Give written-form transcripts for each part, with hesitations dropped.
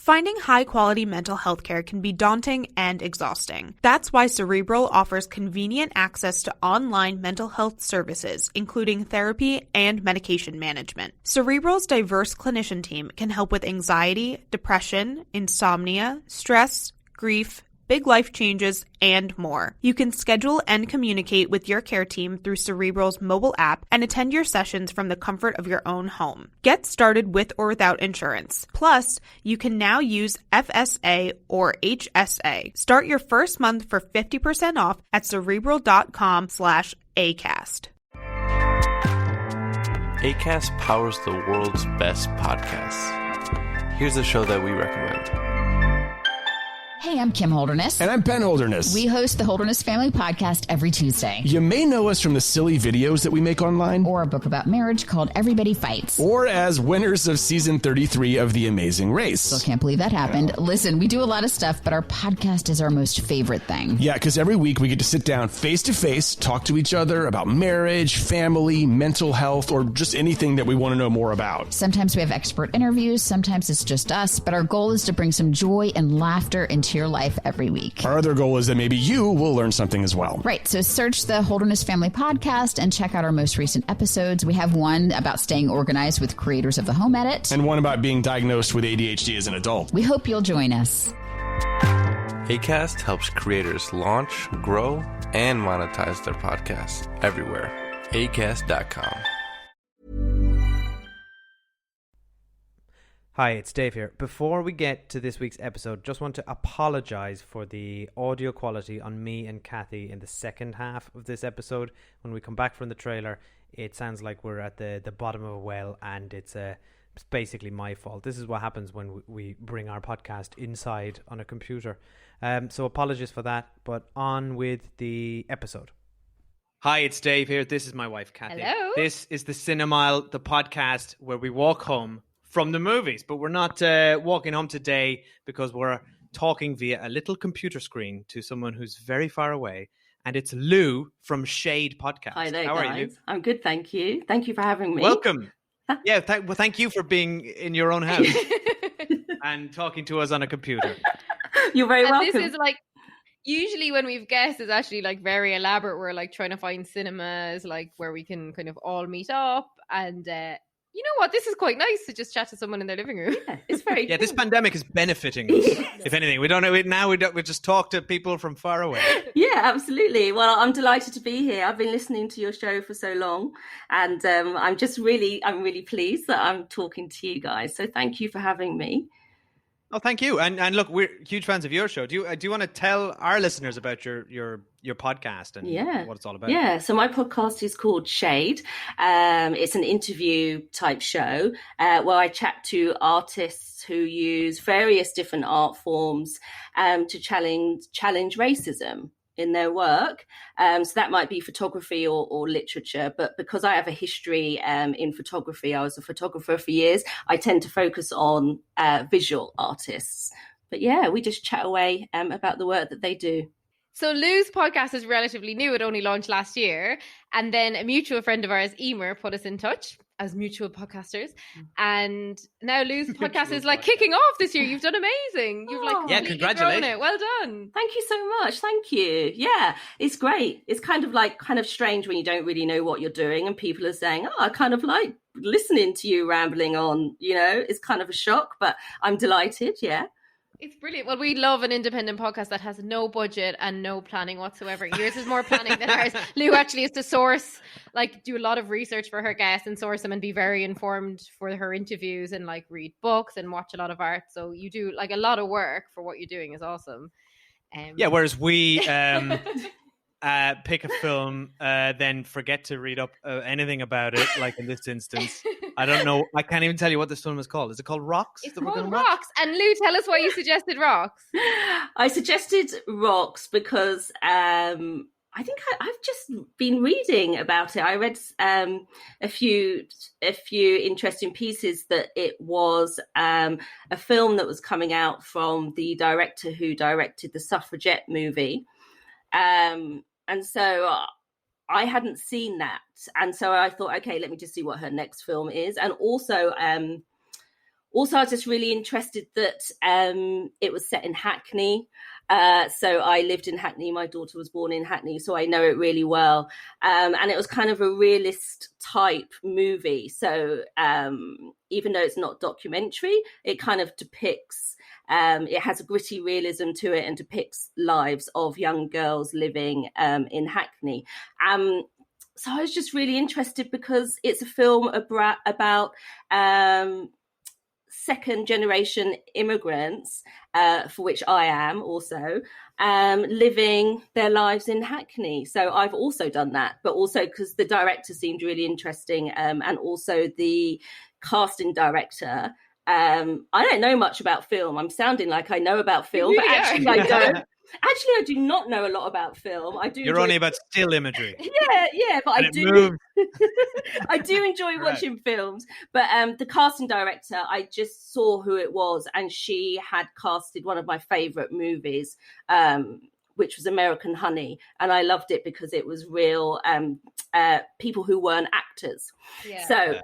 Finding high-quality mental health care can be daunting and exhausting. That's why Cerebral offers convenient access to online mental health services, including therapy and medication management. Cerebral's diverse clinician team can help with anxiety, depression, insomnia, stress, grief, big life changes, and more. You can schedule and communicate with your care team through Cerebral's mobile app and attend your sessions from the comfort of your own home. Get started with or without insurance. Plus, you can now use FSA or HSA. Start your first month for 50% off at Cerebral.com/ACAST. ACAST powers the world's best podcasts. Here's a show that we recommend. Hey, I'm Kim Holderness. And I'm Ben Holderness. We host the Holderness Family Podcast every Tuesday. You may know us from the silly videos that we make online. Or a book about marriage called Everybody Fights. Or as winners of season 33 of The Amazing Race. Still can't believe that happened. Yeah. Listen, we do a lot of stuff, but our podcast is our most favorite thing. Yeah, because every week we get to sit down face to face, talk to each other about marriage, family, mental health, or just anything that we want to know more about. Sometimes we have expert interviews, sometimes it's just us, but our goal is to bring some joy and laughter into your life every week. Our other goal is that maybe you will learn something as well. Right. So search the Holderness Family Podcast and check out our most recent episodes. We have one about staying organized with creators of the home edit. And one about being diagnosed with ADHD as an adult. We hope you'll join us. ACAST helps creators launch, grow, and monetize their podcasts everywhere. Acast.com. Hi, it's Dave here. Before we get to this week's episode, just want to apologise for the audio quality on me and Cathy in the second half of this episode. When we come back from the trailer, it sounds like we're at the bottom of a well, and it's basically my fault. This is what happens when we bring our podcast inside on a computer. So apologies for that, but on with the episode. Hi, it's Dave here. This is my wife, Cathy. Hello. This is the Cinemile, the podcast where we walk home from the movies, but we're not walking home today because we're talking via a little computer screen to someone who's very far away, and it's Lou from Shade Podcast. Hi there, How guys. are you, Lou? I'm good, thank you. Thank you for having me. Welcome. Yeah, thank you for being in your own house and talking to us on a computer. You're very welcome. This is like, usually when we've guests, it's actually like very elaborate. We're like trying to find cinemas like where we can kind of all meet up, and you know what? This is quite nice to just chat to someone in their living room. Yeah, it's very This pandemic is benefiting us. If anything, we don't know. We just talk to people from far away. Yeah, absolutely. Well, I'm delighted to be here. I've been listening to your show for so long, and I'm really pleased that I'm talking to you guys. So thank you for having me. Oh, thank you. And look, we're huge fans of your show. Do you want to tell our listeners about your podcast and what it's all about? Yeah. So my podcast is called Shade. It's an interview type show where I chat to artists who use various different art forms to challenge racism in their work. So that might be photography or literature, but because I have a history in photography, I was a photographer for years, I tend to focus on visual artists. But yeah, we just chat away about the work that they do. So Lou's podcast is relatively new. It only launched last year. And then a mutual friend of ours, Emer, put us in touch as mutual podcasters. And now Lou's podcast is like kicking off this year. You've done amazing. You've like completely grown it. Well done. Thank you so much. Thank you. Yeah, it's great. It's kind of strange when you don't really know what you're doing and people are saying, I kind of like listening to you rambling on, it's kind of a shock, but I'm delighted. Yeah. It's brilliant. Well, we love an independent podcast that has no budget and no planning whatsoever. Yours is more planning than ours. Lou actually has to do a lot of research for her guests and source them and be very informed for her interviews and like read books and watch a lot of art. So you do like a lot of work for what you're doing is awesome. Whereas we pick a film, then forget to read up anything about it, like in this instance. I don't know. I can't even tell you what this film is called. Is it called Rocks? It's called Rocks. And Lou, tell us why you suggested Rocks. I suggested Rocks because I think I've just been reading about it. I read a few interesting pieces that it was a film that was coming out from the director who directed the Suffragette movie. And so I hadn't seen that. And so I thought, okay, let me just see what her next film is. And also Also, I was just really interested that it was set in Hackney. So I lived in Hackney. My daughter was born in Hackney, so I know it really well. And it was kind of a realist type movie. So even though it's not documentary, it kind of depicts, it has a gritty realism to it and depicts lives of young girls living in Hackney. So I was just really interested because it's a film about second generation immigrants, for which I am also, living their lives in Hackney. So I've also done that, but also because the director seemed really interesting, and also the casting director. I don't know much about film. I'm sounding like I know about film, but actually I don't. Actually, I do not know a lot about film. I do. You're only about still imagery. Yeah, but I do. I do enjoy watching films. But the casting director, I just saw who it was, and she had casted one of my favorite movies, which was American Honey, and I loved it because it was real people who weren't actors. Yeah.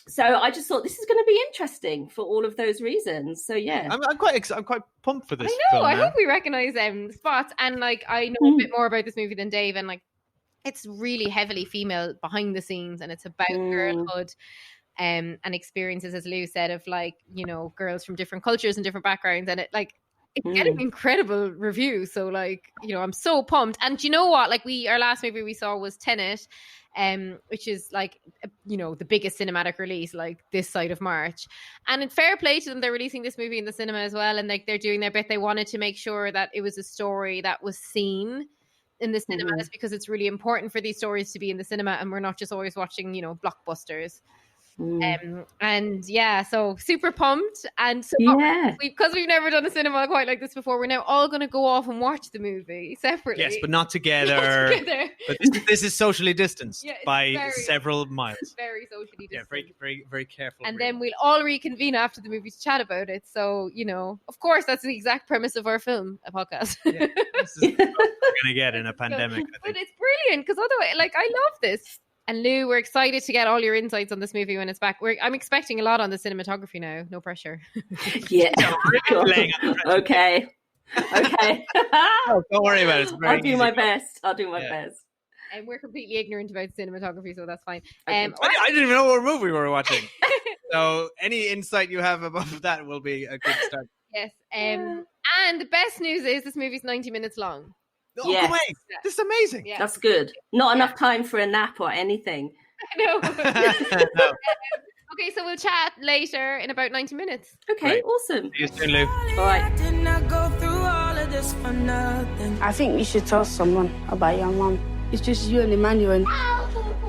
So I just thought this is going to be interesting for all of those reasons. So yeah, I'm quite pumped for this. I know. Film, I hope we recognize spots, and like I know a bit more about this movie than Dave, and like it's really heavily female behind the scenes, and it's about girlhood and experiences, as Lou said, of like, you know, girls from different cultures and different backgrounds, and it's getting incredible reviews. So like, you know, I'm so pumped. And you know what? Like our last movie we saw was Tenet, which is like, you know, the biggest cinematic release like this side of March. And in fair play to them, they're releasing this movie in the cinema as well, and like they're doing their bit. They wanted to make sure that it was a story that was seen in the cinemas, because it's really important for these stories to be in the cinema, and we're not just always watching, you know, blockbusters. And yeah, so super pumped. And so because we've never done a cinema quite like this before, we're now all going to go off and watch the movie separately. Yes, but not together. But this is socially distanced by several miles. Very socially distanced. Yeah, very, very, very careful. And then we'll all reconvene after the movie to chat about it. So, you know, of course, that's the exact premise of our film, a podcast. Yeah, this is what we're going to get in a pandemic. But it's brilliant, because otherwise, like, I love this. And Lou, we're excited to get all your insights on this movie when it's back. I'm expecting a lot on the cinematography now. No pressure. Yeah. Okay. Oh, don't worry about it. I'll do my best. And we're completely ignorant about cinematography, so that's fine. I didn't even know what movie we were watching. So any insight you have above that will be a good start. Yes. And the best news is this movie's 90 minutes long. Oh, yes. This is amazing. Yeah. That's good. Not enough time for a nap or anything. I know. No. Okay, so we'll chat later in about 90 minutes. Okay, awesome. See you soon, Lou. All right. I think you should tell someone about your mum. It's just you and Emmanuel.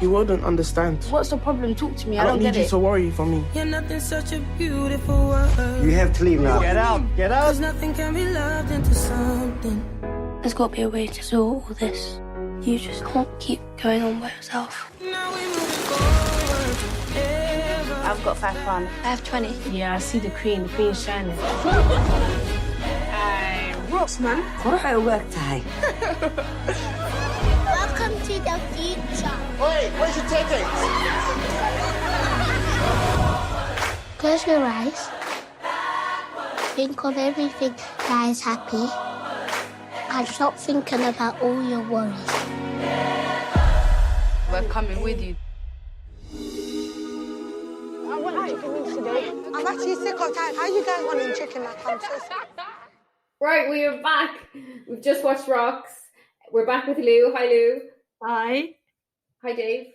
You wouldn't understand. What's the problem? Talk to me. I don't need you to worry for me. You're nothing, such a beautiful world. You have to leave now. Get out. Get out. 'Cause nothing can be loved into something. There's got to be a way to sort all this. You just can't keep going on by yourself. I've got £5. I have 20. Yeah, I see the queen. The queen's shining. Ross, man. What I work today? Welcome to the future. Wait, where's your ticket? Close your eyes. Think of everything that is happy. And stop thinking about all your worries. We're coming with you. I want chicken wings today. I'm actually sick of that. How are you guys wanting chicken like I'm so sick? Right, we are back. We've just watched Rocks. We're back with Lou. Hi, Lou. Hi. Hi, Dave.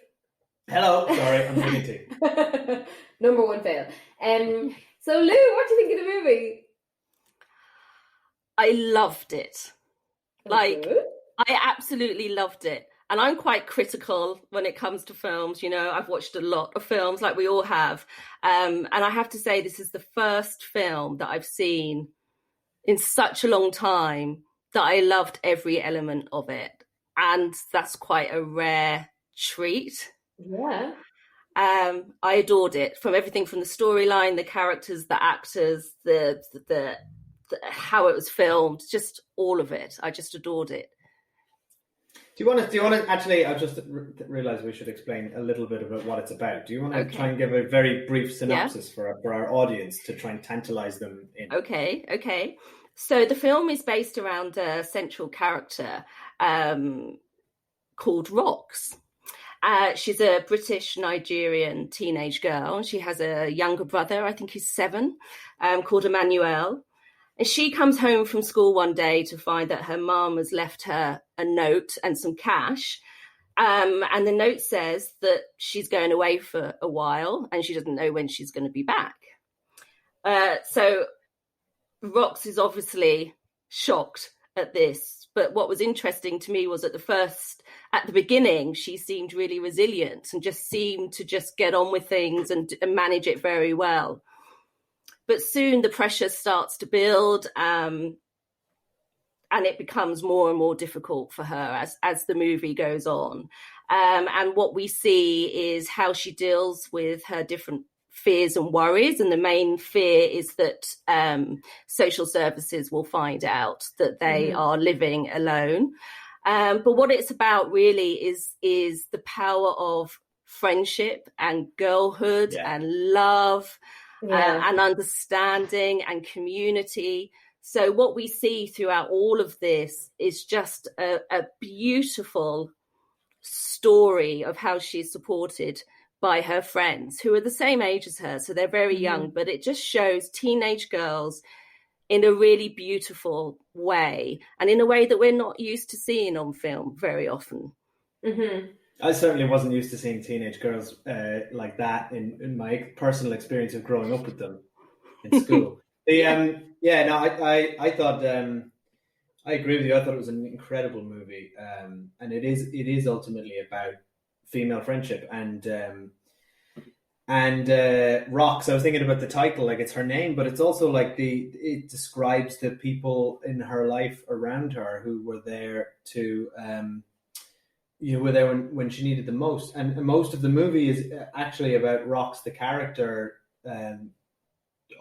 Hello. Sorry, I'm drinking tea. Number one fail. So, Lou, what do you think of the movie? I loved it. I absolutely loved it. And I'm quite critical when it comes to films. You know, I've watched a lot of films like we all have. And I have to say, this is the first film that I've seen in such a long time that I loved every element of it. And that's quite a rare treat. Yeah. I adored it, from everything from the storyline, the characters, the actors, the how it was filmed, just all of it. I just adored it. Do you want to actually? I just realised we should explain a little bit about what it's about. Do you want to try and give a very brief synopsis for our audience to try and tantalise them in? Okay. So the film is based around a central character called Rox. She's a British-Nigerian teenage girl. She has a younger brother, I think he's 7, called Emmanuel. And she comes home from school one day to find that her mum has left her a note and some cash. And the note says that she's going away for a while and she doesn't know when she's going to be back. So Rox is obviously shocked at this. But what was interesting to me was at the beginning, she seemed really resilient and just seemed to just get on with things and manage it very well. But soon the pressure starts to build and it becomes more and more difficult for her as the movie goes on. And what we see is how she deals with her different fears and worries. And the main fear is that social services will find out that they are living alone. But what it's about really is the power of friendship and girlhood and love. And understanding and community. So what we see throughout all of this is just a beautiful story of how she's supported by her friends who are the same age as her. So they're very young, but it just shows teenage girls in a really beautiful way and in a way that we're not used to seeing on film very often. I certainly wasn't used to seeing teenage girls like that in my personal experience of growing up with them in school. I thought I agree with you. I thought it was an incredible movie, and it is ultimately about female friendship and Rox. I was thinking about the title, like it's her name, but it's also like it describes the people in her life around her who were there to. You were there when she needed the most, and most of the movie is actually about Rox, the character,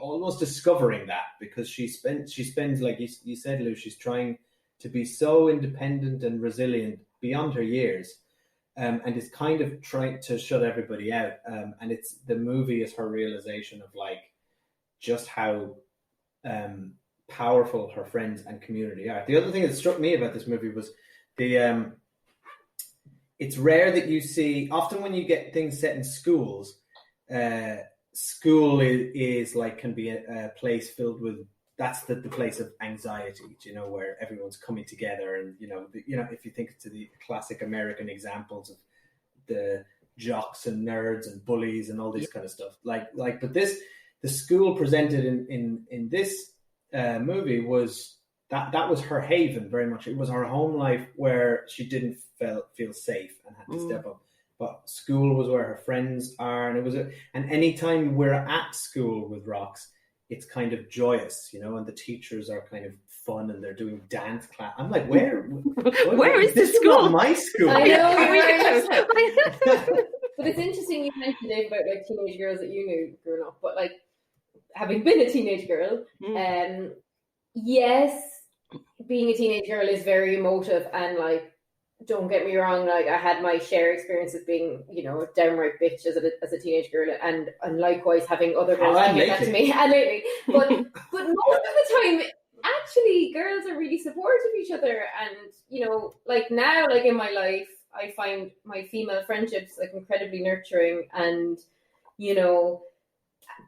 almost discovering that because she spends like you said, Lou, she's trying to be so independent and resilient beyond her years, and is kind of trying to shut everybody out. And the movie is her realization of like just how powerful her friends and community are. The other thing that struck me about this movie was the. It's rare that you see, often when you get things set in schools, school is like, can be a place filled with, that's the place of anxiety, where everyone's coming together. And, if you think to the classic American examples of the jocks and nerds and bullies and all this kind of stuff, but the school presented in this movie was, that was her haven very much. It was her home life where she didn't feel safe and had to step up. But school was where her friends are, and anytime we're at school with Rox, it's kind of joyous, and the teachers are kind of fun and they're doing dance class. I'm like, where is the school? Not my school. I know. But it's interesting you mentioned it about like teenage girls that you knew growing up, but like having been a teenage girl, yes, being a teenage girl is very emotive, and like, don't get me wrong, like I had my share experience of being, a downright bitch as a teenage girl, and likewise having other girls doing that to me, and lately. But most of the time, actually, girls are really supportive of each other, and like now, like in my life, I find my female friendships like incredibly nurturing, and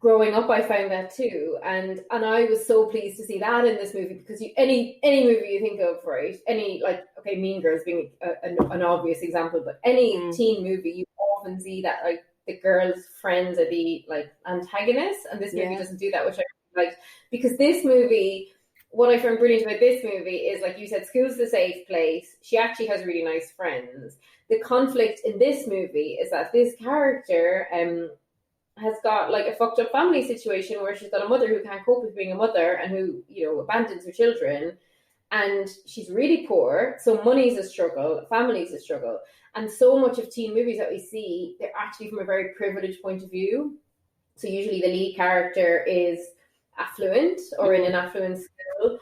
growing up, I found that too, and I was so pleased to see that in this movie, because any movie you think of, right? Any, like, okay, Mean Girls being an obvious example, but any teen movie, you often see that like the girls' friends are the like antagonists, and this movie doesn't do that, which I really liked, because this movie, what I found brilliant about this movie is, like you said, school's the safe place. She actually has really nice friends. The conflict in this movie is that this character has got like a fucked up family situation where she's got a mother who can't cope with being a mother and who, abandons her children, and she's really poor. So money's a struggle, family's a struggle. And so much of teen movies that we see, they're actually from a very privileged point of view. So usually the lead character is affluent or in an affluent school.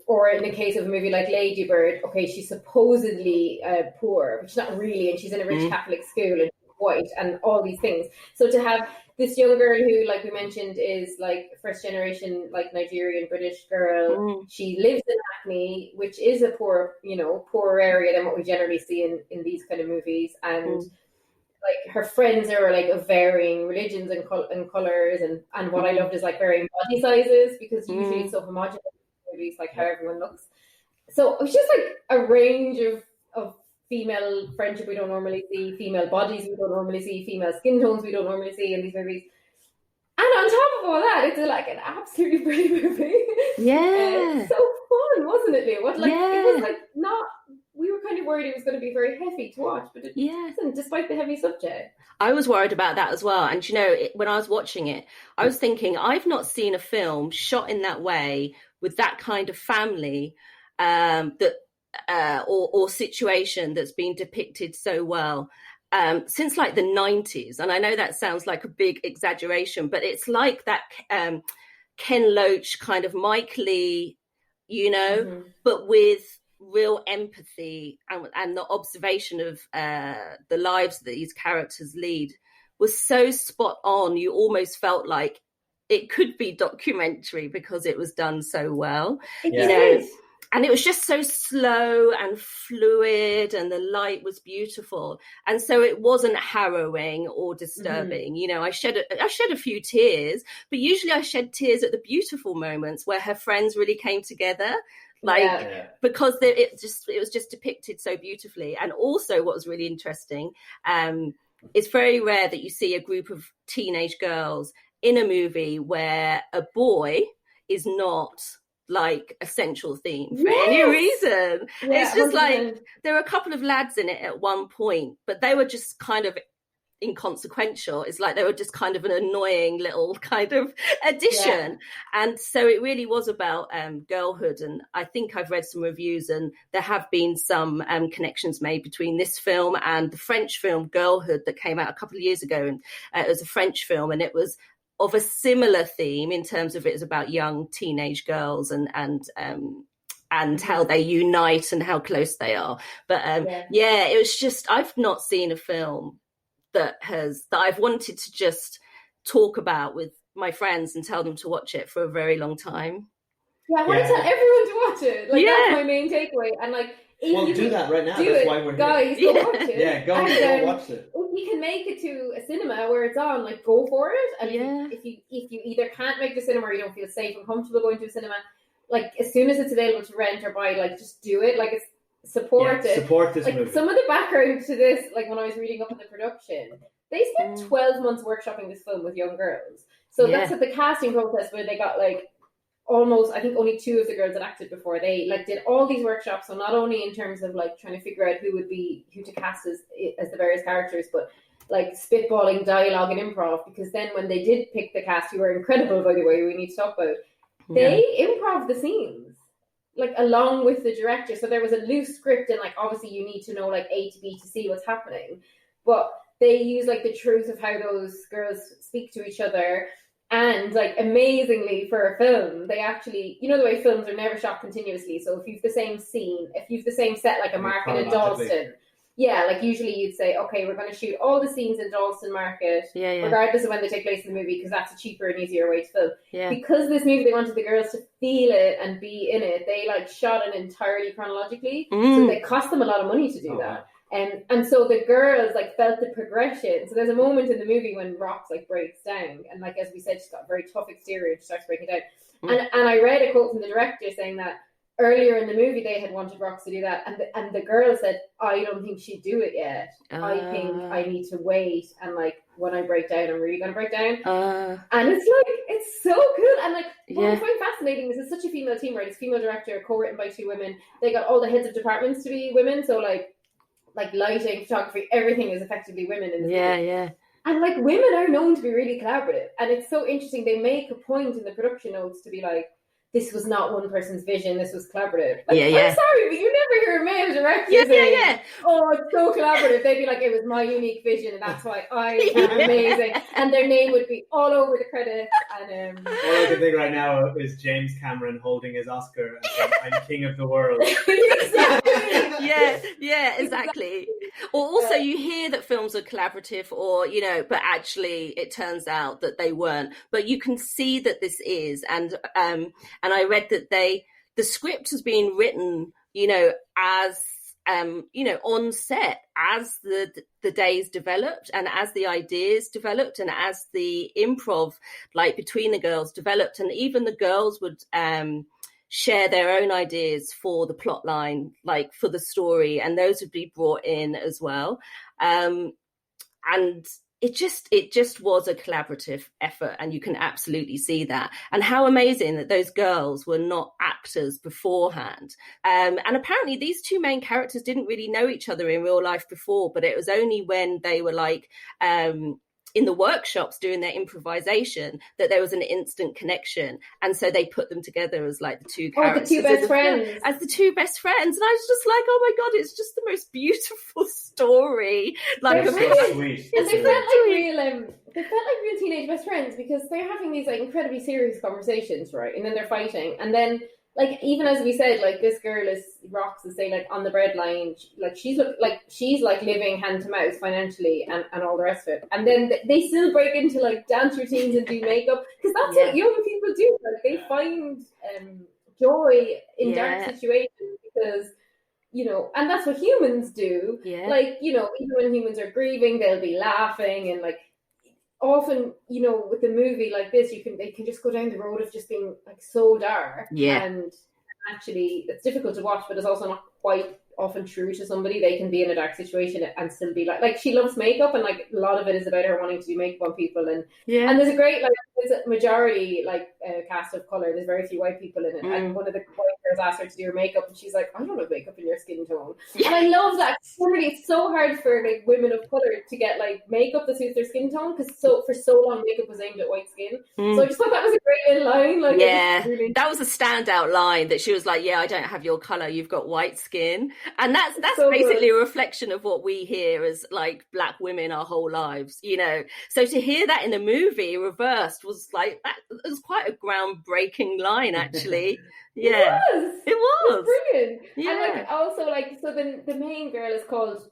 Or in the case of a movie like Lady Bird, okay, she's supposedly poor, but she's not really, and she's in a rich Catholic school and white and all these things. So to have this young girl who, like we mentioned, is like first generation, like Nigerian British girl. She lives in Hackney, which is a poorer area than what we generally see in these kind of movies. And like her friends are like of varying religions and colors. And what I loved is like varying body sizes, because usually it's so homogenous in movies, like how everyone looks. So it was just like a range of female friendship we don't normally see, female bodies we don't normally see, female skin tones we don't normally see in these movies. And on top of all that, it's like an absolutely brilliant movie. Yeah. So fun, wasn't it, Lou? It was like not, we were kind of worried it was going to be very heavy to watch, but it wasn't, despite the heavy subject. I was worried about that as well. And, when I was watching it, I was thinking, I've not seen a film shot in that way with that kind of family or situation that's been depicted so well since like the 90s. And I know that sounds like a big exaggeration, but it's like that Ken Loach kind of Mike Lee, but with real empathy and the observation of the lives that these characters lead was so spot on. You almost felt like it could be documentary because it was done so well. And it was just so slow and fluid, and the light was beautiful. And so it wasn't harrowing or disturbing. I shed a few tears, but usually I shed tears at the beautiful moments where her friends really came together. Because it was just depicted so beautifully. And also what was really interesting, it's very rare that you see a group of teenage girls in a movie where a boy is not like a central theme for any reason. It's just 100%. Like there were a couple of lads in it at one point, but they were just kind of inconsequential. It's like they were just kind of an annoying little kind of addition. And so it really was about girlhood. And I think I've read some reviews, and there have been some connections made between this film and the French film Girlhood that came out a couple of years ago. And it was a French film, and it was of a similar theme in terms of it was about young teenage girls and how they unite and how close they are. But it was just, I've not seen a film that I've wanted to just talk about with my friends and tell them to watch it for a very long time. Yeah, I want to tell everyone to watch it. Like that's my main takeaway. And like, well, do that right now. That's why we're here. Guys, go watch it. Yeah, go watch it. If you can make it to a cinema where it's on, like, go for it. And if you either can't make the cinema or you don't feel safe and comfortable going to a cinema, like, as soon as it's available to rent or buy, like, just do it. Like, it's support it. Support this like, movie. Some of the background to this, like, when I was reading up on the production, they spent 12 months workshopping this film with young girls. So that's at the casting process where they got, like, almost, I think only 2 of the girls had acted before. They like did all these workshops, so not only in terms of like trying to figure out who to cast as the various characters, but like spitballing dialogue and improv, because then when they did pick the cast, who were incredible, by the way, we need to talk about, they improv the scenes like along with the director. So there was a loose script, and like obviously you need to know like A to B to see what's happening, but they use like the truth of how those girls speak to each other. And like amazingly for a film, they actually, the way films are never shot continuously. So if you've the same scene, if you've the same set, like a Market and Dalston, like usually you'd say, okay, we're going to shoot all the scenes in Dalston Market, regardless of when they take place in the movie, because that's a cheaper and easier way to film. Because this movie, they wanted the girls to feel it and be in it. They like shot it entirely chronologically, so it cost them a lot of money to do that. And so the girls like felt the progression. So there's a moment in the movie when Rox like breaks down, and like as we said, she's got a very tough exterior and she starts breaking down. And I read a quote from the director saying that earlier in the movie they had wanted Rox to do that, and the girl said, I don't think she'd do it yet. I think I need to wait, and like when I break down, I'm really gonna break down. And it's like it's so cool. And like what I find fascinating is it's such a female team, right? It's female director, co-written by 2 women. They got all the heads of departments to be women, so like lighting, photography, everything is effectively women in this movie. And like women are known to be really collaborative, and it's so interesting. They make a point in the production notes to be like, this was not one person's vision, this was collaborative. Like, Yeah, yeah. I'm sorry, but you never hear a male director saying, oh, it's so collaborative. They'd be like, it was my unique vision, and that's why I am amazing. And their name would be all over the credits. And all I can think right now is James Cameron holding his Oscar and saying, I'm king of the world. Yeah, exactly. Or also you hear that films are collaborative, or, you know, but actually it turns out that they weren't. But you can see that this is, and I read that the script has been written, you know, as you know, on set as the days developed, and as the ideas developed, and as the improv, like, between the girls developed, and even the girls would share their own ideas for the plot line, like for the story, and those would be brought in as well. And it just was a collaborative effort, and you can absolutely see that. And how amazing that those girls were not actors beforehand. And apparently these two main characters didn't really know each other in real life before, but it was only when they were like in the workshops doing their improvisation that there was an instant connection, and so they put them together as like the two characters, the two best friends, as the two best friends. And I was just like, oh my god, it's just the most beautiful story. Like, so sweet. And they felt like real teenage best friends, because they're having these like incredibly serious conversations, right? And then they're fighting, and then, like, even as we said, like, this girl rocks is saying, like, on the breadline, like, she's living hand to mouth financially and all the rest of it. And then they still break into like dance routines and do makeup, because that's what young people do. Like, they find joy in dark situations, because, you know, and that's what humans do. Yeah. Like, you know, even when humans are grieving, they'll be laughing, and like, often, you know, with a movie like this, they can just go down the road of just being like so dark. Yeah. And actually, it's difficult to watch, but it's also not quite often true to somebody. They can be in a dark situation and still be like she loves makeup, and like a lot of it is about her wanting to do makeup on people. And and there's a great, like, there's a majority like cast of color. There's very few white people in it, and one of the white girls asked her to do her makeup, and she's like, I don't have makeup in your skin tone. And I love that. Really, it's so hard for like women of color to get like makeup that suits their skin tone, because for so long makeup was aimed at white skin. So I just thought that was a great little line. Like, that was a standout line, that she was like, I don't have your color, you've got white skin. And that's so basically good. A reflection of what we hear as like black women our whole lives, you know. So to hear that in a movie reversed was like, that was quite a groundbreaking line, actually. Yeah, it was brilliant. Yeah. And like, also, like, so the main girl is called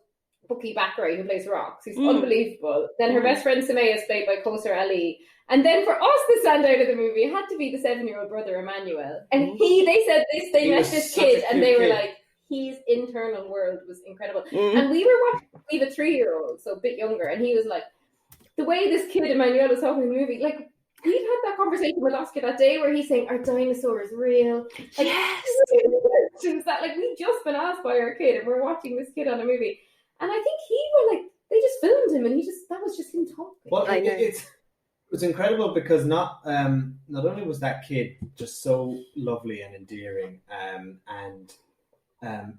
Bucky Bakray, who plays Rox, who's unbelievable. Then her best friend Samaya is played by Kosar Ali. And then for us, the standout of the movie had to be the 7-year-old brother Emmanuel. And they said they met this kid, and they were like, his internal world was incredible. And we have a 3-year-old, so a bit younger, and he was like, the way this kid Emmanuel was talking in the movie, like, we'd had that conversation with Oscar that day where he's saying, are dinosaurs real? Like, yes! It was that, like, we'd just been asked by our kid, and we're watching this kid on a movie. And I think they just filmed him, and that was just him talking. Well, it's incredible, because not only was that kid just so lovely and endearing, and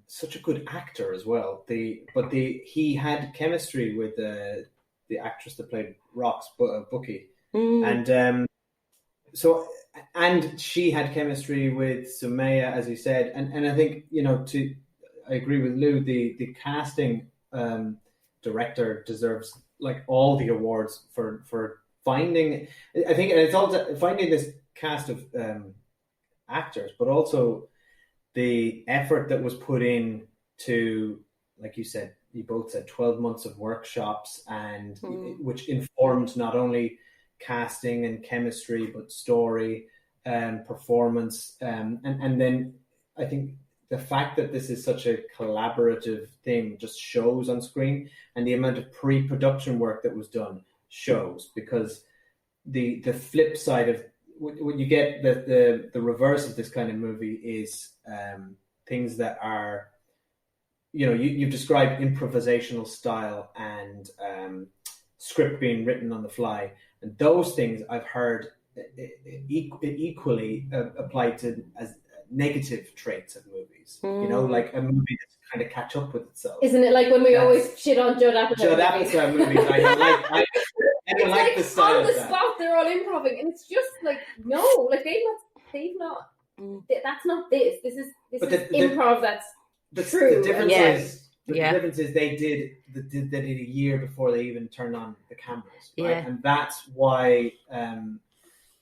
such a good actor as well. He had chemistry with the actress that played Rox, Bucky, and and she had chemistry with Sumaya, as you said, and I think, you know, I agree with Lou. The casting director deserves like all the awards for finding. I think, and it's also finding this cast of actors, but also the effort that was put in to, like you said, you both said 12 months of workshops, and which informed not only casting and chemistry, but story and performance. And then I think the fact that this is such a collaborative thing just shows on screen, and the amount of pre-production work that was done shows, because the flip side of when you get the reverse of this kind of movie is things that are, you know, you've described improvisational style and script being written on the fly, and those things I've heard equally applied to as negative traits of movies. You know, like a movie that's kind of catch up with itself. Isn't it like when we always shit on Judd Apatow movies? I don't like. I don't like, like the style on the spot they're all improving, and it's just like, no, like they've not That's not this. This is But improv. That's true. The difference is they did a year before they even turned on the cameras, right? And that's why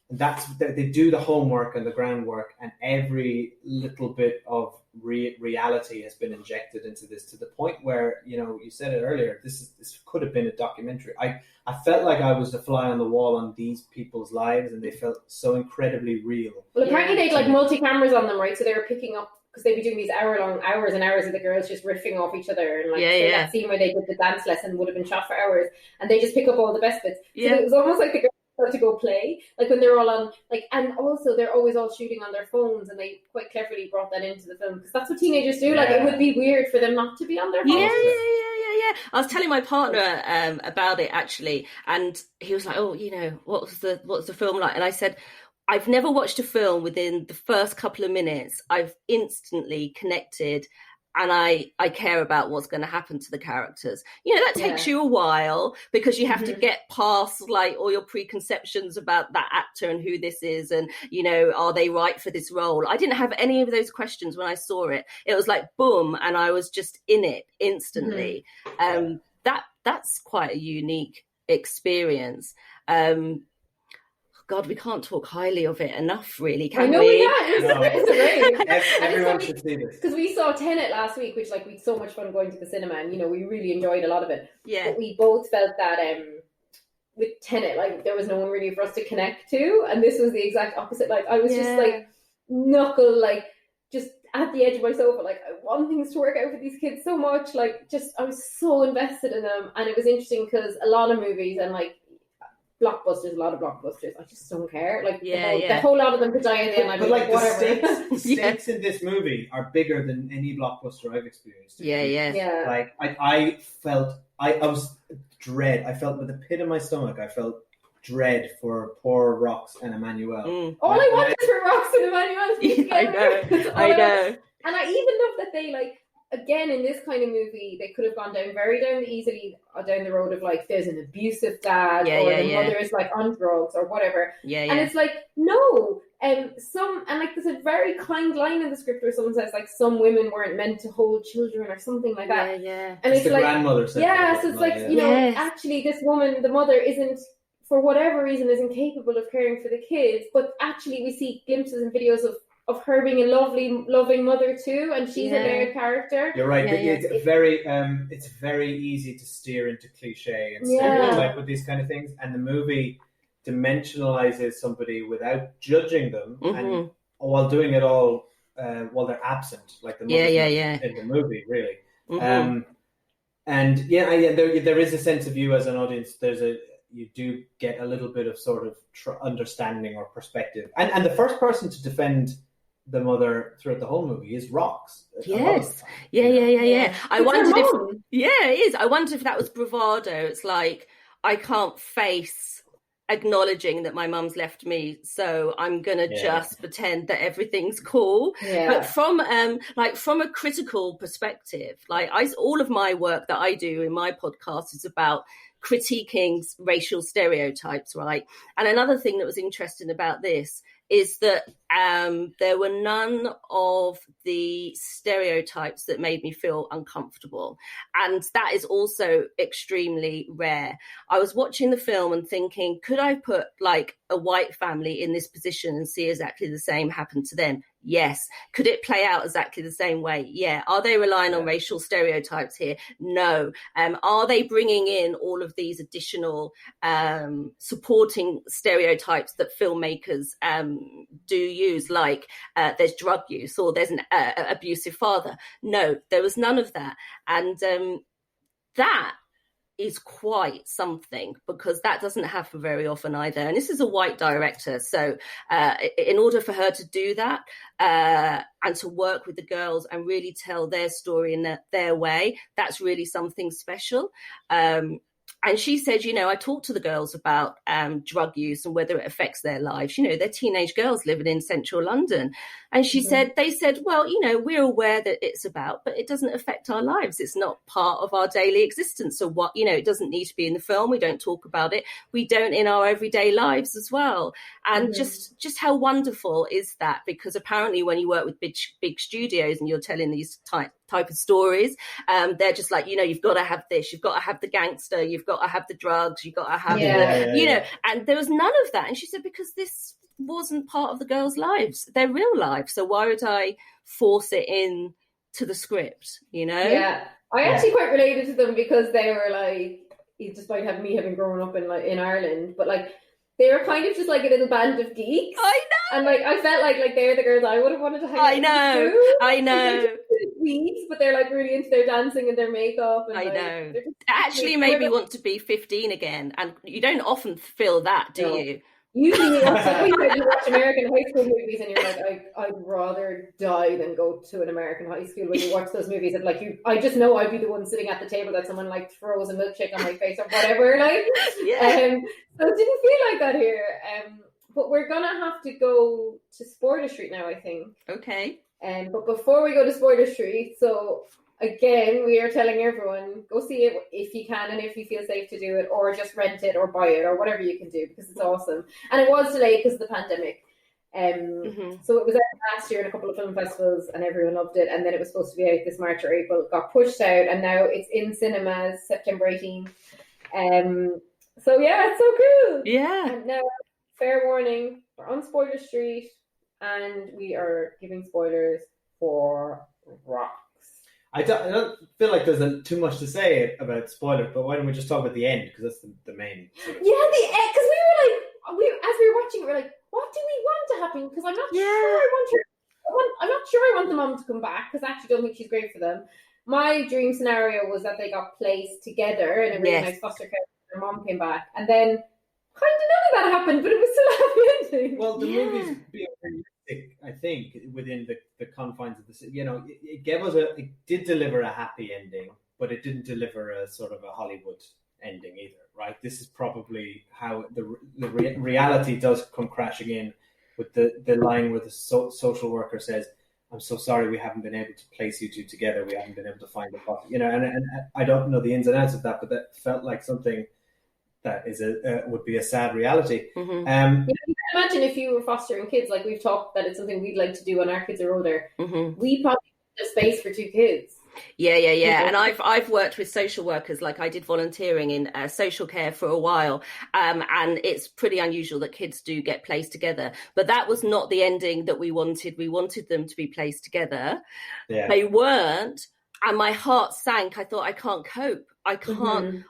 they do the homework and the groundwork, and every little bit of reality has been injected into this, to the point where, you said it earlier, this could have been a documentary. I felt like I was the fly on the wall on these people's lives, and they felt so incredibly real. Well, apparently they'd like multi-cameras on them, right? So they were picking up, because they'd be doing these hours and hours of the girls just riffing off each other, and that scene where they did the dance lesson would have been shot for hours, and they just pick up all the best bits. So it was almost like the girls had to go play, like when they're all on, like, and also they're always all shooting on their phones, and they quite cleverly brought that into the film, because that's what teenagers do. Like, it would be weird for them not to be on their phones. Yeah. I was telling my partner about it actually, and he was like, "Oh, what's the film like?" And I said, I've never watched a film within the first couple of minutes. I've instantly connected, and I care about what's going to happen to the characters. That takes you a while, because you have to get past like all your preconceptions about that actor and who this is, and are they right for this role? I didn't have any of those questions when I saw it. It was like boom, and I was just in it instantly. That's quite a unique experience. God, we can't talk highly of it enough, really, can we? We can't. It's a rave. Everyone should see this. Because we saw Tenet last week, which we had so much fun going to the cinema, and we really enjoyed a lot of it. Yeah. But we both felt that with Tenet, there was no one really for us to connect to, and this was the exact opposite. I was just just at the edge of my sofa. I want things to work out for these kids so much. I was so invested in them, and it was interesting because a lot of movies and a lot of blockbusters, I just don't care. The whole lot of them could die in the end. I'd be like, whatever. The stakes in this movie are bigger than any blockbuster I've experienced. Yeah. I felt, I was dread. I felt with the pit of my stomach, I felt dread for poor Rox and Emmanuel. All I want is for Rox and Emmanuel to be together. I know. And I even love that they again, in this kind of movie, they could have gone easily down the road of there's an abusive dad, or the mother is on drugs or whatever. And it's no. There's a very kind line in the script where someone says some women weren't meant to hold children or something like that. And it's the grandmother said so it's actually this woman, the mother, isn't, for whatever reason, is incapable of caring for the kids, but actually we see glimpses and videos of her being a loving mother too, and she's a layered character. You're right. It's very easy to steer into cliche and stereotype with these kind of things, and the movie dimensionalizes somebody without judging them, and while doing it all while they're absent, like the mother in the movie, really. There is a sense of you as an audience. You do get a little bit of sort of understanding or perspective, and the first person to defend the mother throughout the whole movie is Rox. Yes. Yeah. I wondered if it is. I wonder if that was bravado. It's I can't face acknowledging that my mum's left me, so I'm gonna just pretend that everything's cool. But from a critical perspective, all of my work that I do in my podcast is about critiquing racial stereotypes, right? And another thing that was interesting about this is that there were none of the stereotypes that made me feel uncomfortable. And that is also extremely rare. I was watching the film and thinking, could I put a white family in this position and see exactly the same happen to them? Yes. Could it play out exactly the same way? Yeah. Are they relying on racial stereotypes here? No. Are they bringing in all of these additional supporting stereotypes that filmmakers do use, there's drug use or there's an abusive father? No, there was none of that. And that is quite something, because that doesn't happen very often either. And this is a white director, so in order for her to do that and to work with the girls and really tell their story in their way, that's really something special. And she said, I talk to the girls about drug use and whether it affects their lives. They're teenage girls living in central London. And she said, they said, well, we're aware that it's about, but it doesn't affect our lives. It's not part of our daily existence. So what, it doesn't need to be in the film. We don't talk about it. We don't in our everyday lives as well. And just how wonderful is that? Because apparently when you work with big studios and you're telling these type of stories, they're just like, you've got to have this, you've got to have the gangster, you've got to have the drugs, you've got to have and there was none of that. And she said, because this wasn't part of the girls' lives, their real lives, so why would I force it in to the script? I actually quite related to them, because they were like, despite having grown up in Ireland, but like they were kind of just like a little band of geeks. I know. And like I felt like they're the girls I would have wanted to hang out with. I know. Weeds, but they're like really into their dancing and their makeup. And, I know. It actually made me want to be 15 again, and you don't often feel that, do you? Usually you watch American high school movies and you're like, I'd rather die than go to an American high school. When you watch those movies, and like I just know I'd be the one sitting at the table that someone like throws a milkshake on my face or whatever. Like, so it didn't feel like that here. But we're gonna have to go to Spoiler Street now, I think. Okay. But before we go to Spoiler Street, so again, we are telling everyone, go see it if you can and if you feel safe to do it, or just rent it or buy it or whatever you can do, because it's awesome. And it was delayed because of the pandemic. So it was out last year in a couple of film festivals and everyone loved it. And then it was supposed to be out this March or April. It got pushed out and now it's in cinemas September 18th. So yeah, it's so cool. Yeah. And now, fair warning, we're on Spoiler Street and we are giving spoilers for Rocks. I don't feel like there's too much to say about spoilers, but why don't we just talk about the end, because that's the main. Yeah, the end, because we were like, as we were watching, we were like, what do we want to happen? Because I'm not sure I want the mom to come back, because I actually don't think she's great for them. My dream scenario was that they got placed together in a really nice foster care. Their mom came back, and then kind of none of that happened, but it was still a happy ending. Well, the movie's being realistic, I think, within the confines of the, it gave us it did deliver a happy ending, but it didn't deliver a sort of a Hollywood ending either, right? This is probably how the reality does come crashing in, with the line where the social worker says, "I'm so sorry, we haven't been able to place you two together. We haven't been able to find the body." And I don't know the ins and outs of that, but that felt like something that is would be a sad reality. You can imagine if you were fostering kids, like we've talked that it's something we'd like to do when our kids are older. We probably have space for 2 kids. Yeah. And I've worked with social workers, like I did volunteering in social care for a while, and it's pretty unusual that kids do get placed together. But that was not the ending that we wanted. We wanted them to be placed together. Yeah. They weren't, and my heart sank. I thought, I can't cope. I can't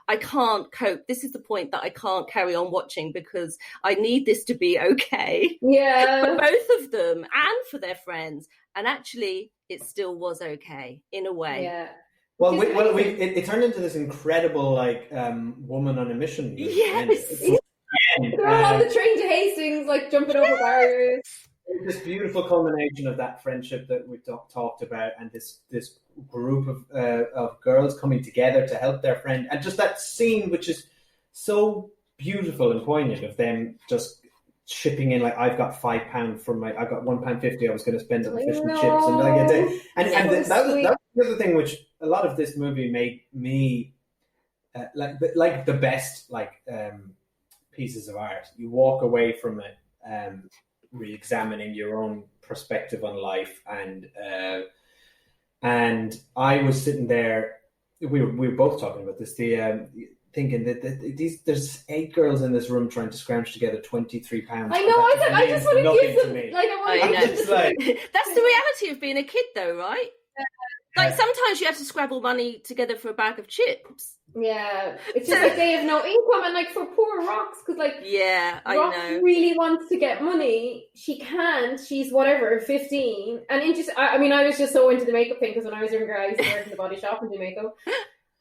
cope. This is the point that I can't carry on watching, because I need this to be okay. Yeah. For both of them and for their friends. And actually, it still was okay in a way. Yeah. Well, it turned into this incredible, woman on a mission. Yes. They're all on the train to Hastings, jumping over barriers. This beautiful culmination of that friendship that we've talked about, and this group of girls coming together to help their friend, and just that scene, which is so beautiful and poignant, of them just shipping in, I've got £5 from I've got £1.50 I was going to spend on fish and chips, and that was the other thing which a lot of this movie made me like the best pieces of art. You walk away from it re-examining your own perspective on life, and I was sitting there. We were both talking about this. Thinking that there's 8 girls in this room trying to scrounge together £23. I know. I just want to give them. That's the reality of being a kid, though, right? Sometimes you have to scrabble money together for a bag of chips. Yeah, it's just they have no income, and for poor Rox, because I Rox know, really wants to get money. She can't. She's 15, and I was just so into the makeup thing, because when I was younger, I used to work in the body shop and do makeup.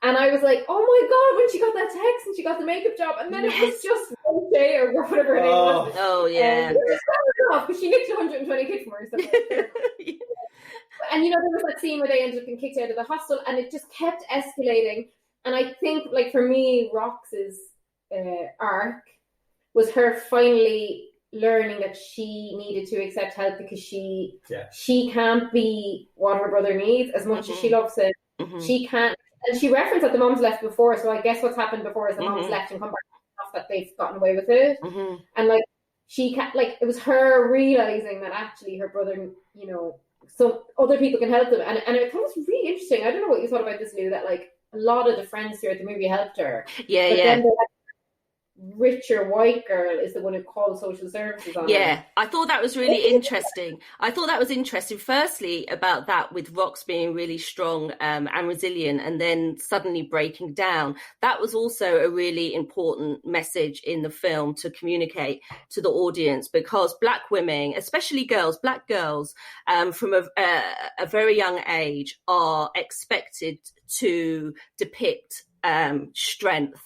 And I was like, oh my God, when she got that text and she got the makeup job, and then it was just Roche or whatever her name was. Oh, yeah. Because she nicked 120 quid from her. So And there was that scene where they ended up getting kicked out of the hostel, and it just kept escalating. And I think, like, for me, Rox's arc was her finally learning that she needed to accept help because she can't be what her brother needs as much as she loves him. She can't, and she referenced that the mom's left before, so I guess what's happened before is the mom's left and come back enough that they've gotten away with it. And like, she can't, like, it was her realizing that actually her brother, you know, so other people can help them. And I thought it was really interesting. I don't know what you thought about this, Lou, that like a lot of the friends here at the movie helped her. Then the richer white girl is the one who called social services on her. I thought that was really interesting. Firstly, about that with Rox being really strong and resilient and then suddenly breaking down. That was also a really important message in the film to communicate to the audience, because black women, especially black girls from a very young age are expected to depict strength.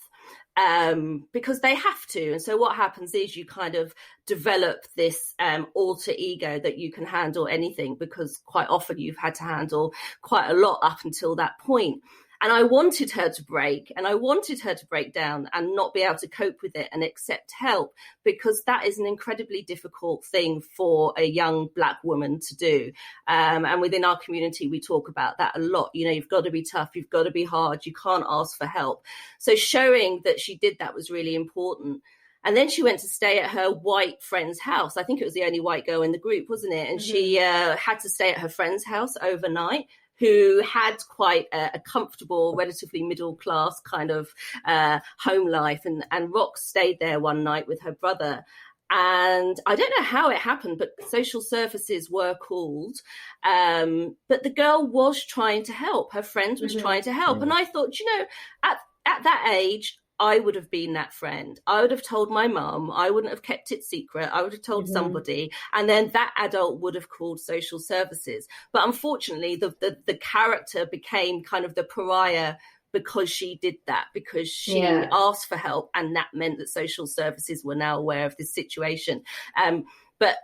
Because they have to. And so what happens is you kind of develop this alter ego that you can handle anything, because quite often you've had to handle quite a lot up until that point. And I wanted her to break, and I wanted her to break down and not be able to cope with it and accept help, because that is an incredibly difficult thing for a young black woman to do. And within our community, we talk about that a lot. You know, you've got to be tough, you've got to be hard, you can't ask for help. So showing that she did that was really important. And then she went to stay at her white friend's house. I think it was the only white girl in the group, wasn't it? And she had to stay at her friend's house overnight, who had quite a comfortable, relatively middle-class kind of home life. And Rox stayed there one night with her brother. And I don't know how it happened, but social services were called. But the girl was trying to help. Her friend was trying to help. And I thought, you know, at that age, I would have been that friend. I would have told my mum. I wouldn't have kept it secret. I would have told somebody. And then that adult would have called social services. But unfortunately, the character became kind of the pariah because she did that, because she asked for help. And that meant that social services were now aware of this situation. But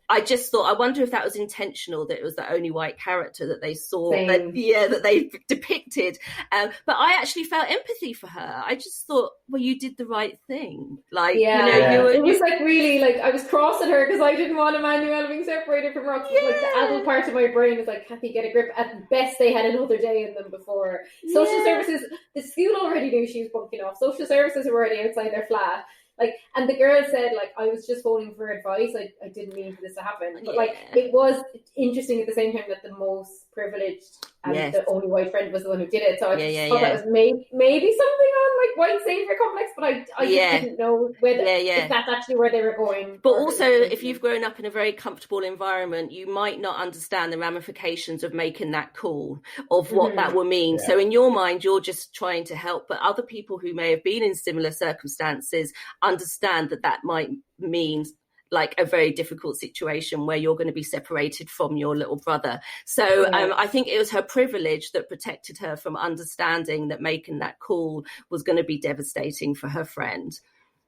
I just thought, I wonder if that was intentional, that it was the only white character that they saw, that they depicted. But I actually felt empathy for her. I just thought, well, you did the right thing. Like, it was like really, like, I was cross at her because I didn't want Emmanuel being separated from Rox. Like, the adult part of my brain was like, Cathy, get a grip. At best, they had another day in them before. Social services, the school already knew she was bunking off. Social services were already outside their flat. Like, and the girl said, like, I was just phoning for advice. I didn't mean for this to happen. But like, it was interesting at the same time that the most privileged and the only white friend was the one who did it. So I just thought that was maybe something on like white savior complex, but I just didn't know whether if that's actually where they were going. But also, if you've grown up in a very comfortable environment, you might not understand the ramifications of making that call, of what that will mean. So in your mind, you're just trying to help, but other people who may have been in similar circumstances understand that might mean like a very difficult situation where you're going to be separated from your little brother. So I think it was her privilege that protected her from understanding that making that call was going to be devastating for her friend.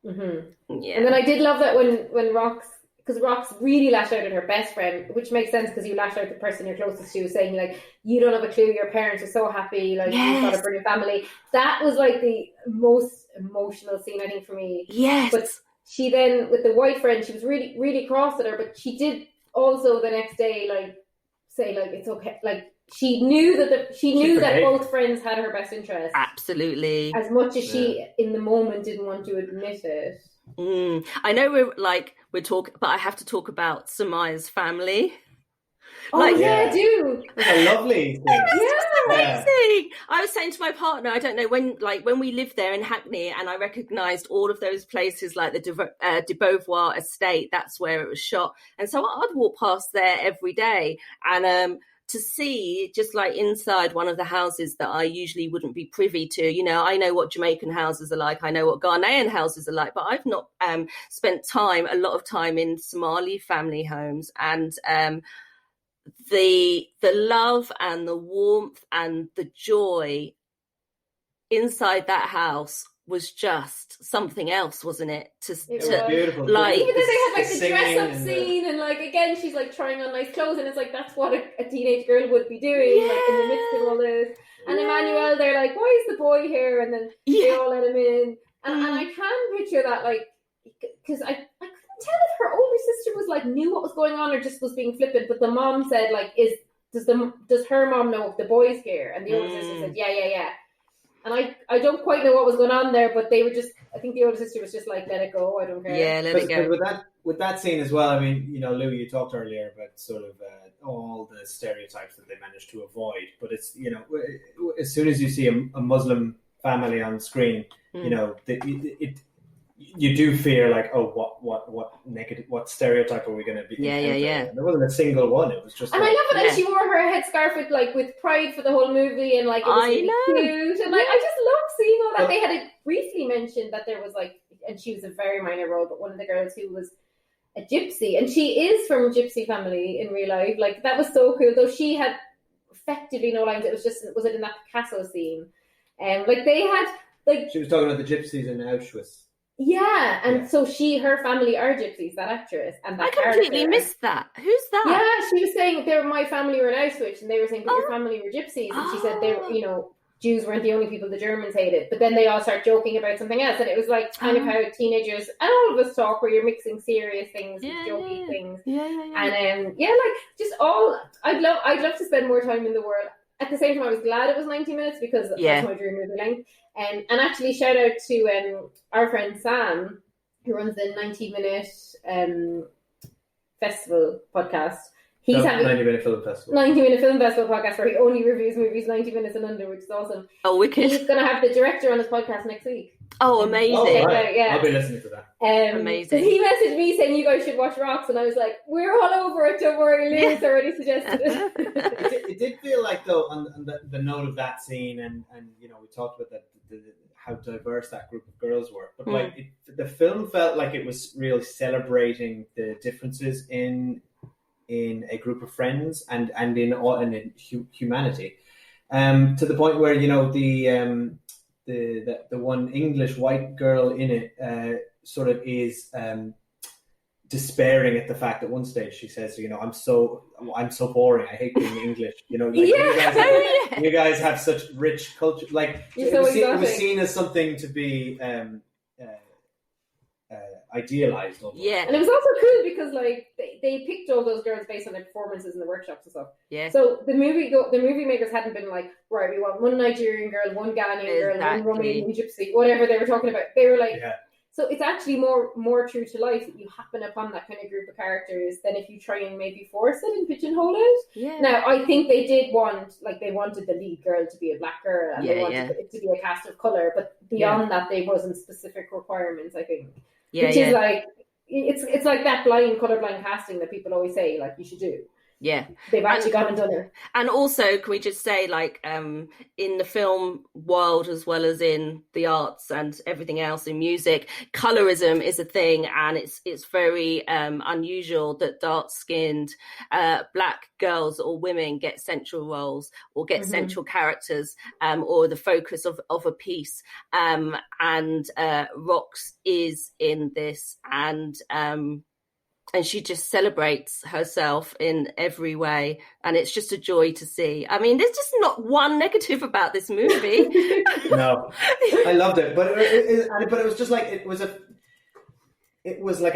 And then I did love that when Rox, because Rox really lashed out at her best friend, which makes sense because you lash out at the person you're closest to, saying like, you don't have a clue, your parents are so happy, like you've got a brilliant family. That was like the most emotional scene, I think, for me. But she then, with the white friend, she was really, really cross at her, but she did also the next day, like, say, like, it's okay. Like, she knew that both friends had her best interest. Absolutely. As much as she, in the moment, didn't want to admit it. I know we're talking, but I have to talk about Samaya's family. I do. It's a lovely thing. Amazing. I was saying to my partner, I don't know, when we lived there in Hackney, and I recognised all of those places like the de Beauvoir estate, that's where it was shot. And so I'd walk past there every day, and to see just like inside one of the houses that I usually wouldn't be privy to. You know, I know what Jamaican houses are like, I know what Ghanaian houses are like, but I've not spent a lot of time in Somali family homes. And the love and the warmth and the joy inside that house was just something else, wasn't it? It was beautiful. Like, even though they had like the dress up scene, and like again she's like trying on nice clothes, and it's like that's what a teenage girl would be doing, like in the midst of all this. And And Emmanuel, they're like, why is the boy here? And then they all let him in. And I can picture that, like, because I couldn't tell if her older sister was like knew what was going on or just was being flippant. But the mom said, like, does her mom know if the boy's here? And the older sister said, yeah. And I don't quite know what was going on there, but they were just, I think the older sister was just like, let it go, I don't care. Yeah, let it go. But with that scene as well, I mean, you know, Lou, you talked earlier about sort of all the stereotypes that they managed to avoid. But it's, you know, as soon as you see a Muslim family on screen, you know, you do fear like, oh, what stereotype are we going to be? Yeah. There wasn't a single one. It was just. And like, I love it. And she wore her headscarf with pride for the whole movie, and like it was really cute. And like I just love seeing all that. They had it briefly mentioned that there was like, and she was a very minor role, but one of the girls who was a gypsy, and she is from a gypsy family in real life. Like that was so cool. Though she had effectively no lines. It was it in that Picasso scene? Like they had like she was talking about the gypsies in Auschwitz. Yeah, and so her family are gypsies, that actress. And that I completely missed that. Who's that? Yeah, she was saying my family were in Auschwitz, and they were saying, but your family were gypsies. And she said, Jews weren't the only people the Germans hated. But then they all start joking about something else. And it was like kind of how teenagers, and all of us talk, where you're mixing serious things with jokey things. Yeah. And like just all, I'd love to spend more time in the world. At the same time, I was glad it was 90 minutes because that's my dream movie length. And actually, shout out to our friend Sam, who runs the 90-minute festival podcast. He's having 90-minute film festival. 90-minute film festival podcast where he only reviews movies 90 minutes and under, which is awesome. Oh, wicked! He's going to have the director on his podcast next week. Oh, amazing! Right. I'll be listening to that. Amazing. He messaged me saying you guys should watch Rocks, and I was like, we're all over it. Don't worry, Lou's already suggested it. It did feel like, though, on the note of that scene, and you know, we talked about how diverse that group of girls were, but like the film felt like it was really celebrating the differences in a group of friends and in humanity, to the point where, you know, the one English white girl in it sort of is despairing at the fact at one stage she says, you know, I'm so boring, I hate being English, you know, like, you guys have such rich culture, like it was seen as something to be idealized almost. And it was also cool because like they picked all those girls based on their performances in the workshops and stuff. So the movie makers hadn't been like, right, we want one Nigerian girl, one Ghanaian girl, one Romanian gypsy, whatever they were talking about. They were like, so it's actually more true to life that you happen upon that kind of group of characters than if you try and maybe force it and pigeonhole it. Now I think they did they wanted the lead girl to be a black girl, and they wanted it to be a cast of colour, but beyond that there wasn't specific requirements, I think. Which is like it's like that colourblind casting that people always say like you should do. They've actually gone and done it. And also, can we just say, like, in the film world as well as in the arts and everything else in music, colorism is a thing, and it's very unusual that dark-skinned black girls or women get central roles or get central characters or the focus of a piece. And Rox is in this, and she just celebrates herself in every way. And it's just a joy to see. I mean, there's just not one negative about this movie. No, I loved it. But it was just like, it was like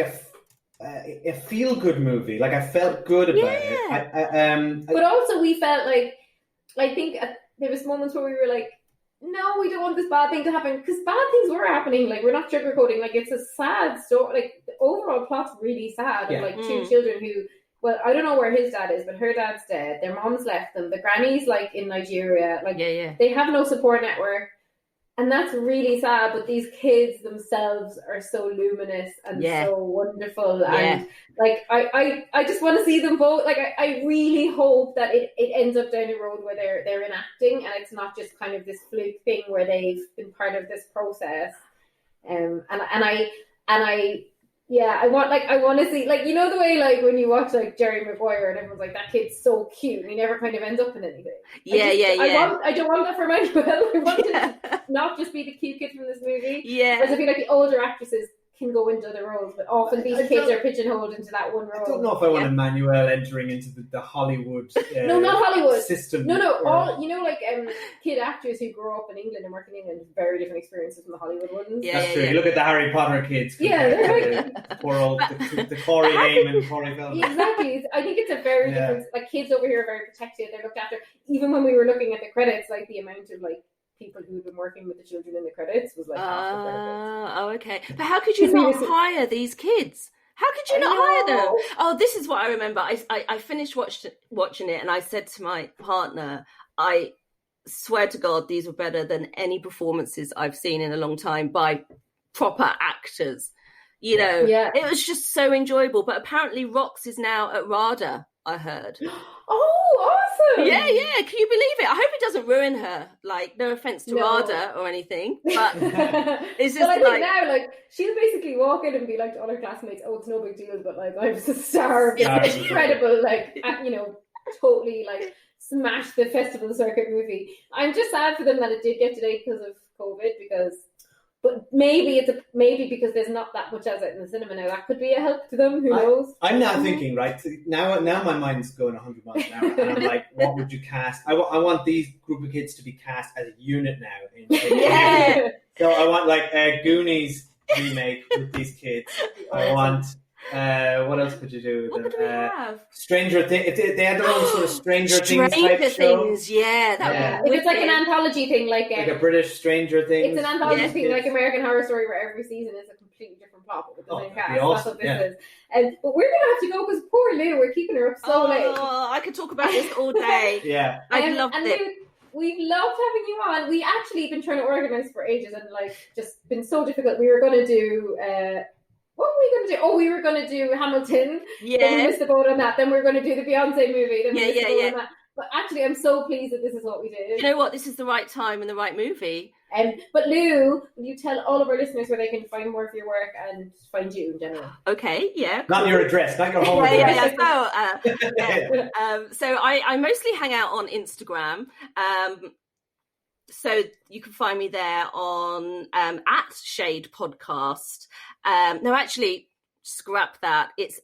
a feel-good movie. Like, I felt good about it. But also we felt like, I think there was moments where we were like, no, we don't want this bad thing to happen, because bad things were happening. Like, we're not sugarcoating. Like, it's a sad story. Like, the overall plot's really sad. Of, like, two children who, well, I don't know where his dad is, but her dad's dead. Their mom's left them. The granny's, like, in Nigeria. Like, they have no support network. And that's really sad, but these kids themselves are so luminous and so wonderful. And like, I just want to see them both. Like, I really hope that it ends up down the road where they're enacting, and it's not just kind of this fluke thing where they've been part of this process. I want to see, like, you know, the way, like, when you watch, like, Jerry Maguire and everyone's like, that kid's so cute, and he never kind of ends up in anything. I don't want that for Manuel. I want him to not just be the cute kid from this movie. Whereas I feel like the older actresses can go into other roles, but often these kids are pigeonholed into that one role. I don't know if I want Emmanuel entering into the Hollywood no, not Hollywood system. No, all kid actors who grow up in England and work in England, very different experiences from the Hollywood ones. Yeah, that's true. You look at the Harry Potter kids. Yeah, poor old the Corey Haim and Corey Feldman. Exactly. I think it's a very different. Like kids over here are very protected. They're looked after. Even when we were looking at the credits, like the amount of like people who've been working with the children in the credits was like half the credits. Oh, okay. But how could you not hire these kids? How could you not hire them? Oh, this is what I remember. I finished watching it and I said to my partner, I swear to God, these were better than any performances I've seen in a long time by proper actors. You know, it was just so enjoyable. But apparently Rox is now at RADA, I heard. Oh, awesome! Yeah. Can you believe it? I hope it doesn't ruin her. Like, no offense to RADA or anything, but it's just I think now, like, she'll basically walk in and be like to all her classmates, "Oh, it's no big deal," but like, I was a star. It's incredible. Like, totally like smashed the festival circuit movie. I'm just sad for them that it did get delayed because of COVID. But maybe because there's not that much as it in the cinema now. That could be a help to them. Who knows? I'm now thinking, right? Now my mind's going 100 miles an hour, and I'm like, what would you cast? I want these group of kids to be cast as a unit now. So I want like a Goonies remake with these kids. I want. What else could you do? What could we have? Stranger Things. They had their own sort of Stranger Things type show. Yeah. If it's like an anthology thing, like a British Stranger Things. It's an anthology thing, like American Horror Story, where every season is a completely different plot with the same cast. Awesome. That's what this is. But we're gonna have to go because poor Lou, we're keeping her up so late. Oh, I could talk about this all day. Yeah, I loved it. Lou, we've loved having you on. We actually been trying to organise for ages and like just been so difficult. We were going to do. What were we going to do? Oh, we were going to do Hamilton. Yeah. Then we missed the boat on that. Then we were going to do the Beyonce movie. Then we missed the boat on that. But actually, I'm so pleased that this is what we did. You know what? This is the right time and the right movie. But Lou, will you tell all of our listeners where they can find more of your work and find you in general? Okay, yeah. Not your address, not your home address. So I mostly hang out on Instagram. So you can find me there on at Shade Podcast. No, actually, scrap that. It's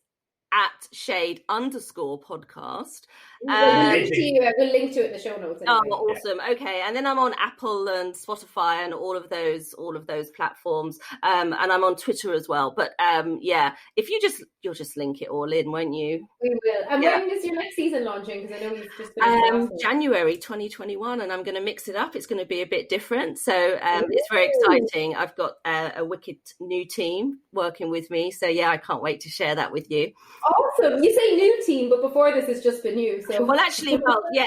at Shade_podcast. We'll link to it in the show notes. Anyway. Oh, awesome. Okay, and then I'm on Apple and Spotify and all of those platforms. And I'm on Twitter as well. But if you'll just link it all in, won't you? We will. And when is your next season launching? Because I know we've just been January 2021, and I'm going to mix it up. It's going to be a bit different, so it's very exciting. I've got a wicked new team working with me, so I can't wait to share that with you. Awesome. You say new team, but before this has just been you. So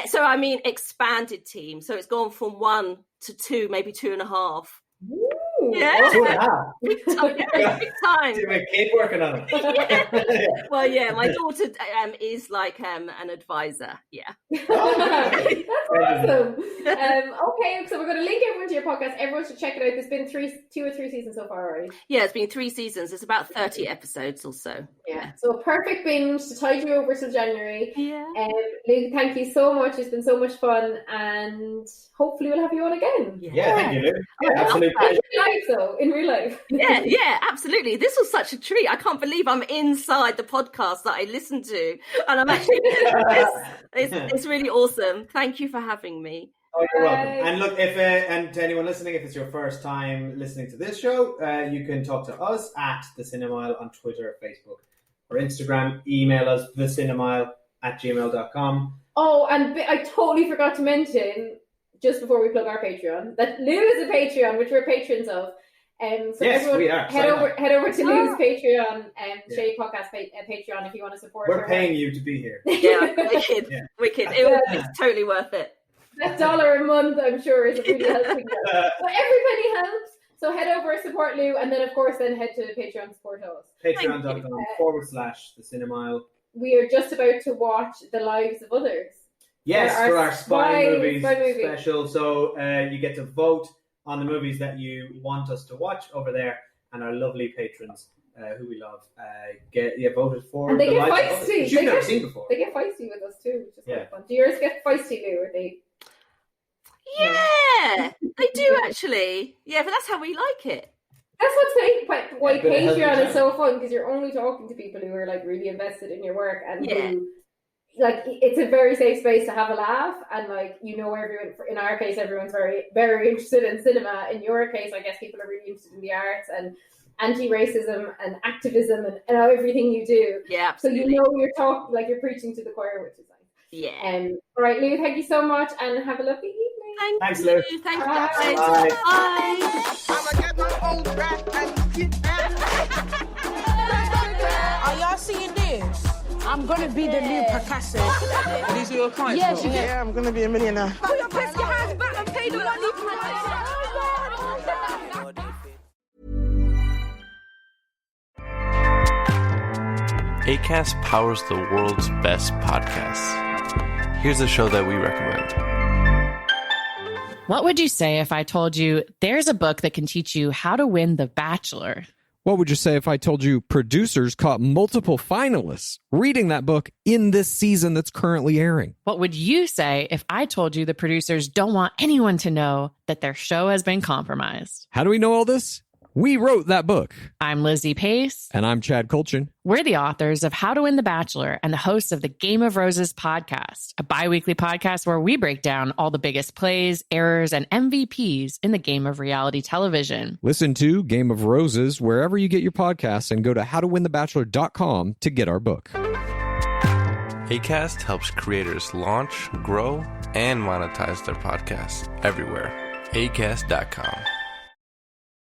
so I mean expanded team. So it's gone from 1 to 2, maybe 2.5. Ooh, yeah, 2.5. Big time. See my kid working on it. Well, my daughter is like an advisor. Yeah. That's awesome. Okay, so we're going to link everyone to your podcast. Everyone should check it out. There's been 2 or 3 seasons so far, right? Yeah, it's been 3 seasons. It's about 30 episodes or so. Yeah. So a perfect binge to tide you over till January. Yeah. Lou, thank you so much. It's been so much fun, and hopefully we'll have you on again. Yeah, thank you, Lou. Yeah, absolutely. In real life. Yeah, absolutely. This was such a treat. I can't believe I'm inside the podcast that I listened to, and I'm actually it's really awesome. Thank you for having me. Oh, you're welcome. And look, if and to anyone listening, if it's your first time listening to this show, you can talk to us at The Cinemile on Twitter, Facebook, or Instagram. Email us thecinemile@gmail.com. Oh, and I totally forgot to mention, just before we plug our Patreon, that Lou is a Patreon, which we're patrons of. So yes, everyone, we are. Head over to Lou's Patreon, Shade Podcast Patreon, if you want to support her. We're paying you to be here. Yeah, wicked. It's totally worth it. That $1 a month, I'm sure, is really helping. But everybody helps. So head over, support Lou, and then, of course, head to Patreon, support us. Patreon.com/The Cinemile. We are just about to watch The Lives of Others. Yes, for our spy movies special. So you get to vote on the movies that you want us to watch over there, and our lovely patrons, who we love, get voted for. And they get feisty. Which you've never seen before. They get feisty with us too, which is quite fun. Do yours get feisty, Lou, or they? Yeah, they do actually. Yeah, but that's how we like it. That's why Patreon is so fun, because you're only talking to people who are like really invested in your work and who, like, it's a very safe space to have a laugh, and like, you know, everyone, in our case, everyone's very, very interested in cinema. In your case, I guess people are really interested in the arts and anti-racism and activism and everything you do. Yeah, absolutely. So you know you're talking, like, you're preaching to the choir, which is nice. Yeah. All right, Lou, thank you so much, and have a lovely evening. Thanks, Lou. Thanks, Bye. guys. Bye. Bye. I'ma get my own back and get Are y'all seeing this? I'm gonna be the new Picasso. These are your clients? Yes, yeah, I'm gonna be a millionaire. Put your pesky hands back and pay the money for Acast powers the world's best podcasts. Here's a show that we recommend. What would you say if I told you there's a book that can teach you how to win The Bachelor? What would you say if I told you producers caught multiple finalists reading that book in this season that's currently airing? What would you say if I told you the producers don't want anyone to know that their show has been compromised? How do we know all this? We wrote that book. I'm Lizzie Pace. And I'm Chad Colchin. We're the authors of How to Win the Bachelor and the hosts of the Game of Roses podcast, a bi-weekly podcast where we break down all the biggest plays, errors, and MVPs in the game of reality television. Listen to Game of Roses wherever you get your podcasts and go to howtowinthebachelor.com to get our book. Acast helps creators launch, grow, and monetize their podcasts everywhere. Acast.com.